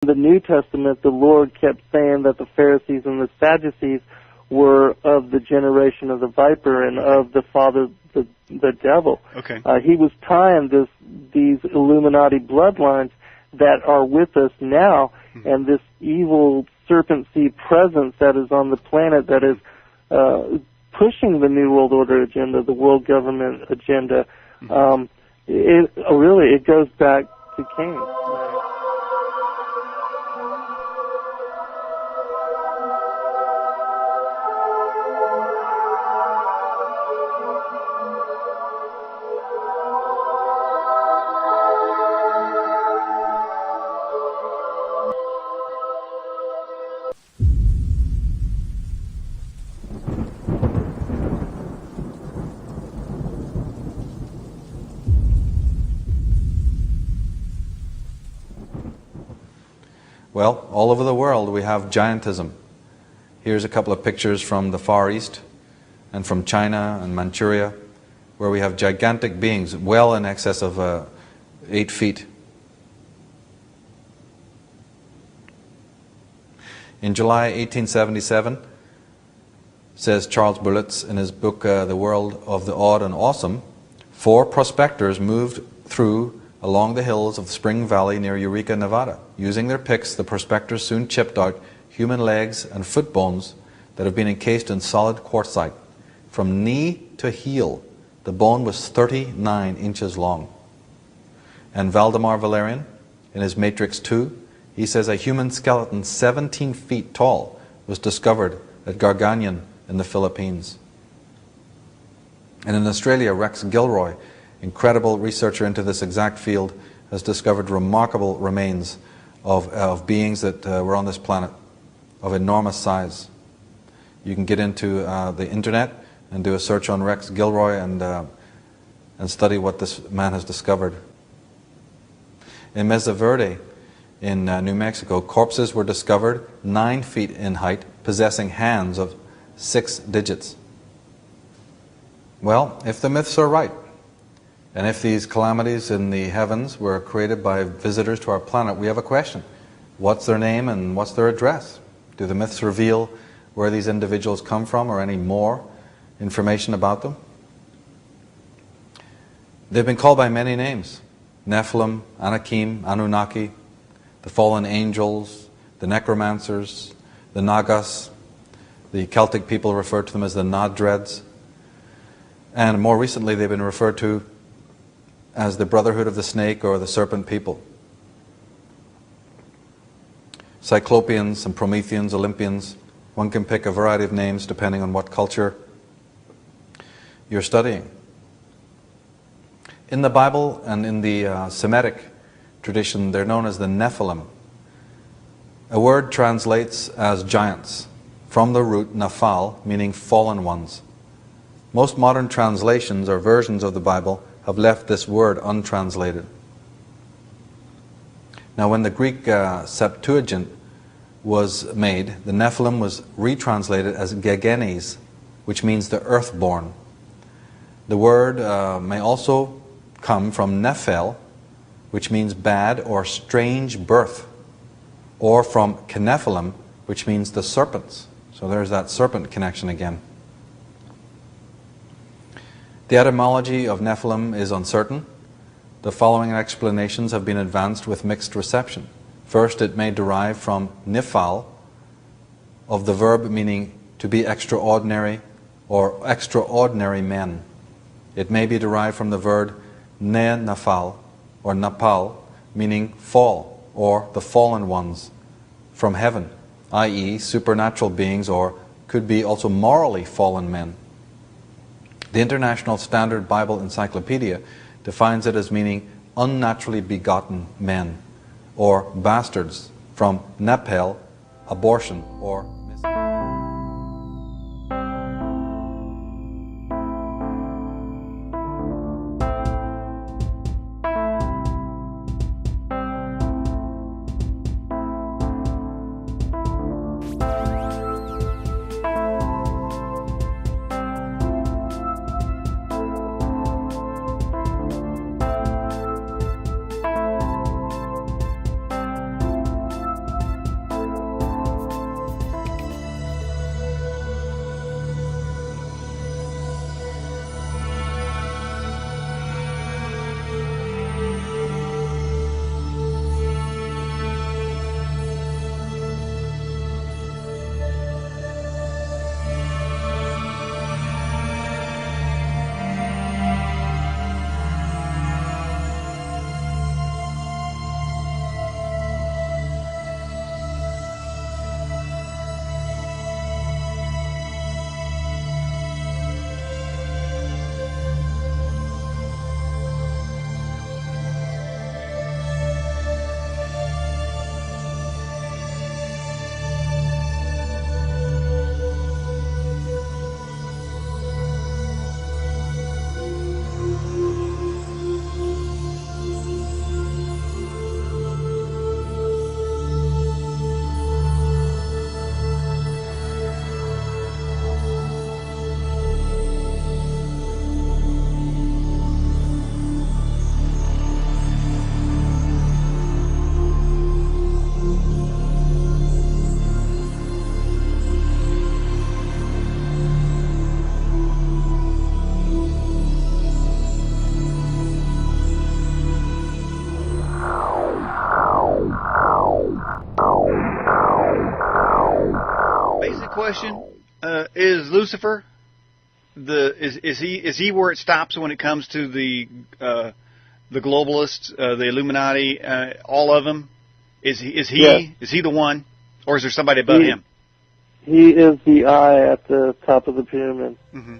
the New Testament, the Lord kept saying that the Pharisees and the Sadducees were of the generation of the viper and of the father, the devil. Okay. He was tying these Illuminati bloodlines that are with us now, and this evil serpent seed presence that is on the planet that is pushing the New World Order agenda, the world government agenda. It goes back to Cain. Well, all over the world we have giantism. Here's a couple of pictures from the Far East and from China and Manchuria, where we have gigantic beings well in excess of 8 feet. In July 1877, says Charles Berlitz in his book The World of the Odd and Awesome, 4 prospectors moved through along the hills of the Spring Valley near Eureka, Nevada. Using their picks, the prospectors soon chipped out human legs and foot bones that have been encased in solid quartzite. From knee to heel, the bone was 39 inches long. And Valdemar Valerian, in his Matrix 2, he says a human skeleton 17 feet tall was discovered at Garganyan in the Philippines. And in Australia, Rex Gilroy, incredible researcher into this exact field, has discovered remarkable remains of beings that were on this planet of enormous size. You can get into the internet and do a search on Rex Gilroy and study what this man has discovered. In Mesa Verde in New Mexico, corpses were discovered 9 feet in height, possessing hands of 6 digits. Well, if the myths are right, and if these calamities in the heavens were created by visitors to our planet, we have a question. What's their name and what's their address? Do the myths reveal where these individuals come from or any more information about them? They've been called by many names. Nephilim, Anakim, Anunnaki, the fallen angels, the necromancers, the Nagas. The Celtic people refer to them as the Nadreds. And more recently they've been referred to as the Brotherhood of the Snake or the Serpent People. Cyclopeans and Prometheans, Olympians. One can pick a variety of names depending on what culture you're studying. In the Bible and in the Semitic tradition, they're known as the Nephilim. A word translates as giants, from the root nafal, meaning fallen ones. Most modern translations or versions of the Bible have left this word untranslated. Now, when the Greek Septuagint was made, the Nephilim was retranslated as gegenes, which means the earthborn. The word may also come from nephel, which means bad or strange birth, or from kenephilim, which means the serpents. So there's that serpent connection again. The etymology of Nephilim is uncertain. The following explanations have been advanced with mixed reception. First, it may derive from nifal, of the verb meaning to be extraordinary or extraordinary men. It may be derived from the verb ne nafal or napal, meaning fall or the fallen ones from heaven, i.e. supernatural beings, or could be also morally fallen men. The International Standard Bible Encyclopedia defines it as meaning unnaturally begotten men, or bastards, from nepel, abortion, or question. Is Lucifer is he where it stops when it comes to the globalists, the Illuminati, all of them? Is he the one, or is there somebody above him? He is the eye at the top of the pyramid. Mm-hmm.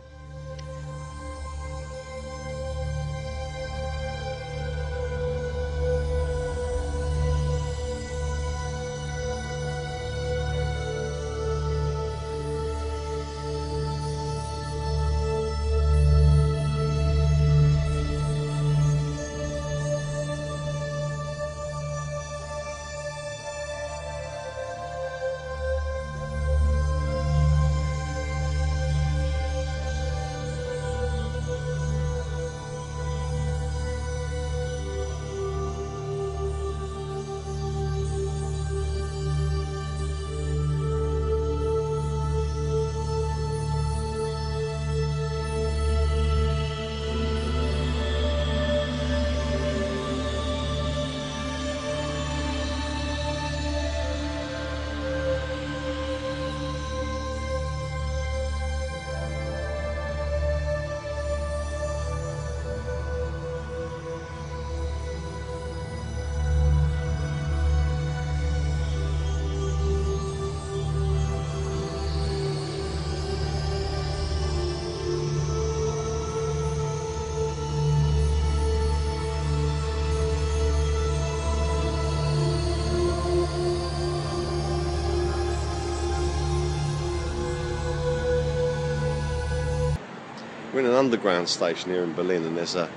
We're in an underground station here in Berlin, and there's a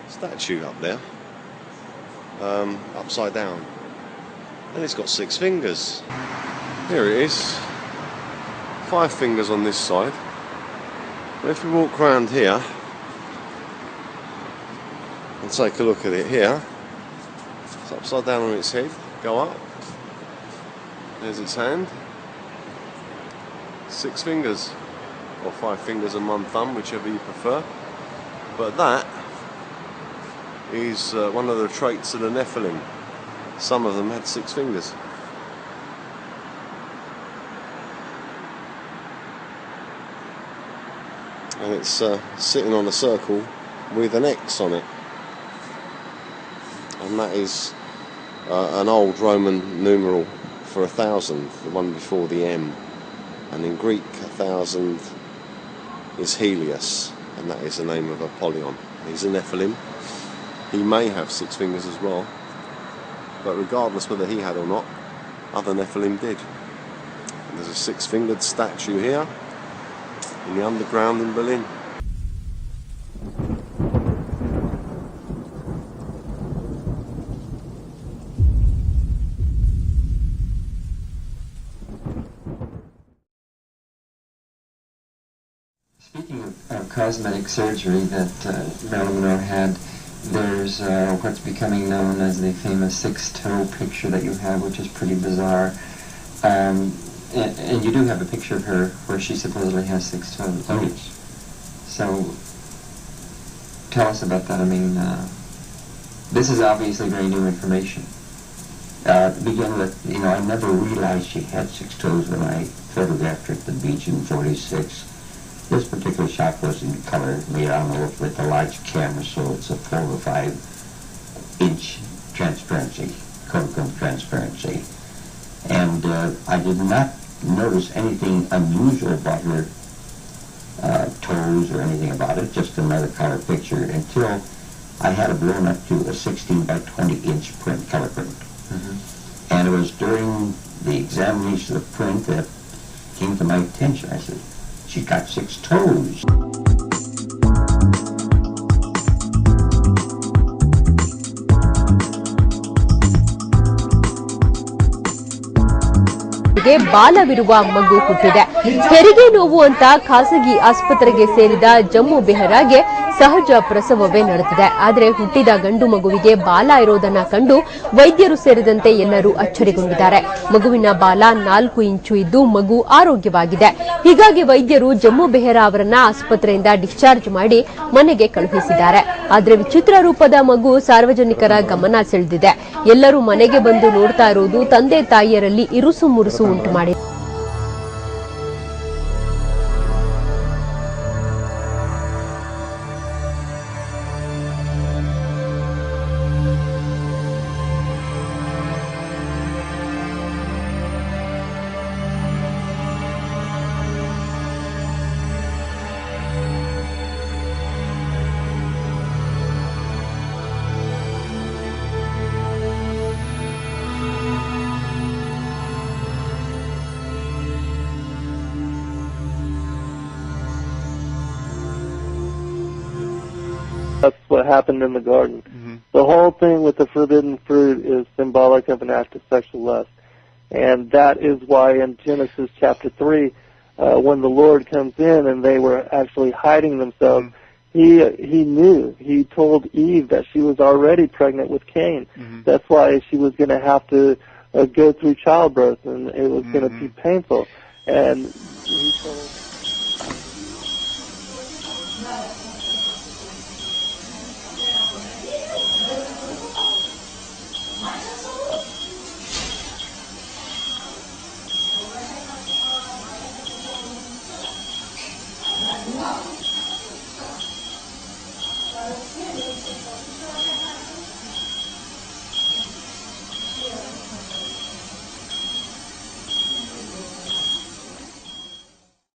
statue up there, upside down, and it's got 6 fingers. Here it is, 5 fingers on this side. But if we walk round here and take a look at it here, it's upside down on its head. Go up, there's its hand, 6 fingers. Or 5 fingers and 1 thumb, whichever you prefer. But that is one of the traits of the Nephilim. Some of them had 6 fingers. And it's sitting on a circle with an X on it. And that is an old Roman numeral for 1,000, the one before the M. And in Greek, 1,000 is Helios, and that is the name of Apollyon. He's a Nephilim. He may have 6 fingers as well, but regardless whether he had or not, other Nephilim did. And there's a 6-fingered statue here in the underground in Berlin. Speaking of cosmetic surgery that Marilyn Monroe had, there's what's becoming known as the famous 6-toe picture that you have, which is pretty bizarre. And you do have a picture of her where she supposedly has 6 toes. Oh, yes. So, tell us about that. I mean, this is obviously very new information. To begin with, I never realized she had 6 toes when I photographed her at the beach in '46. This particular shot was in color, made on with a large camera, so it's a 4 or 5 inch transparency, Kodachrome transparency. And I did not notice anything unusual about her toes or anything about it, just another color picture, until I had it blown up to a 16 by 20 inch print, color print. Mm-hmm. And it was during the examination of the print that came to my attention. I said, she's got 6 toes. ಬಾಲವಿರುವ ಮಗು ಹುಟ್ಟಿದೆ. ಹೆರಿಗೆ ನೋವು ಅಂತ ಖಾಸಗಿ ಆಸ್ಪತ್ರೆಗೆ ಸೇರಿದ ಜಮ್ಮು ಬೆಹರಾಗೆ ಸಹಜ ಪ್ರಸವವೇ ನಡೆದಿದೆ. ಆದರೆ ಹುಟ್ಟಿದ ಗಂಡು ಮಗುವಿಗೆ ಬಾಲ ಇರೋದನ್ನ ಕಂಡು ವೈದ್ಯರು ಸೇರಿದಂತೆ ಎಲ್ಲರೂ ಅಚ್ಚರಿಗೊಂಡಿದ್ದಾರೆ. ಮಗುವಿನ ಬಾಲ 4 ಇಂಚು ಇದ್ದು ಮಗು ಆರೋಗ್ಯವಾಗಿದೆ. ಹೀಗಾಗಿ ವೈದ್ಯರು ಜಮ್ಮು ಬೆಹರಾ ಅವರನ್ನ ಆಸ್ಪತ್ರೆಯಿಂದ ಡಿಸ್ಚಾರ್ಜ್ ಮಾಡಿ ಮನೆಗೆ ಕಳುಹಿಸಿದ್ದಾರೆ. ಆದರೆ ವಿಚಿತ್ರ ರೂಪದ ಮಗು ಸಾರ್ವಜನಿಕರ ಗಮನ ಸೆಳೆದಿದೆ. ಎಲ್ಲರೂ ಮನೆಗೆ ಬಂದು ನೋಡ್ತಾ ಇರೋದು ತಂದೆ ತಾಯಿಯರಲ್ಲಿ ಇರುಸು ಮುರುಸು ಉಂಟು ಮಾಡಿದೆ. That's what happened in the garden. The whole thing with the forbidden fruit is symbolic of an act of sexual lust. And that is why in Genesis chapter 3, when the Lord comes in and they were actually hiding themselves, he knew. He told Eve that she was already pregnant with Cain. That's why she was going to have to go through childbirth, and it was going to be painful. And he told